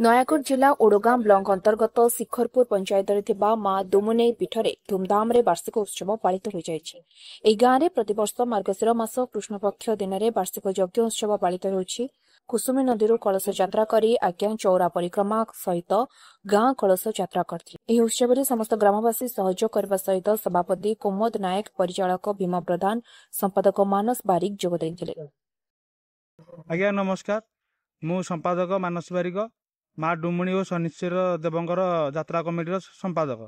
नयागढ़ जिला ओडगां ब्लॉक अंतर्गत शिखरपुर पंचायत मां दुमुनेई पीठरे धूमधाम वार्षिक उत्सव पालित हो जाए। गांव में प्रतिवर्ष मार्गशीर मास कृष्णपक्ष दिन में वार्षिक यज्ञ उत्सव पालित होछि। कुसुमी नदी कलश यात्रा करी आज्ञा चौरा परिक्रमा सहित गां कलश यात्रा करथिले। उत्सव में समस्त ग्रामवासी सहयोग करने सहित सभापति कुमोद नायक, परिचालक भीम प्रधान, संपादक मानस बारिक जोग देथिले। आज्ञा नमस्कार, मु संपादक मानस बारिक माँ डुमुणी और शनिश्चर देवंकर यात्रा कमिटी संपादक।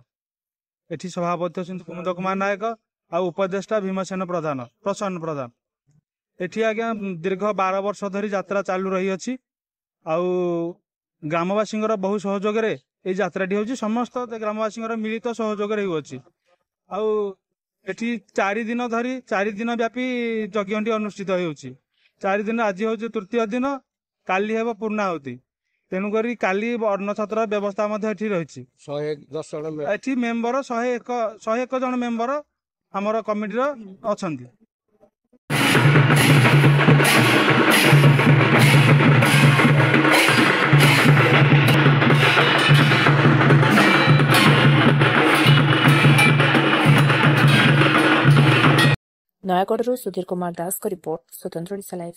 एठी सभापति अच्छा कुमुद कुमार नायक आ उपदेष्टा भीमसेन प्रधान प्रसन्न प्रधान। एठी आज्ञा दीर्घ 12 वर्ष धरी यात्रा चालू रही अछि। ग्रामवासी बहु सहयोग रे ए यात्राटी होछि। समस्त ग्रामवासी मिलित सहयोग रे होछि। एठी 4 दिन धरी 4 दिन व्यापी यज्ञटी अनुष्ठित होछि। 4 दिन आज होछि तृतीय दिन, काली हेबो पूर्णाहुति। तेणुक काली अन्न छत्र व्यवस्था रही 110 मेम्बर 101 जन मेम्बर आमर कमिटी अच्छा। नयागढ़ सुधीर कुमार दास का रिपोर्ट, स्वतंत्र ओडिशा लाइव।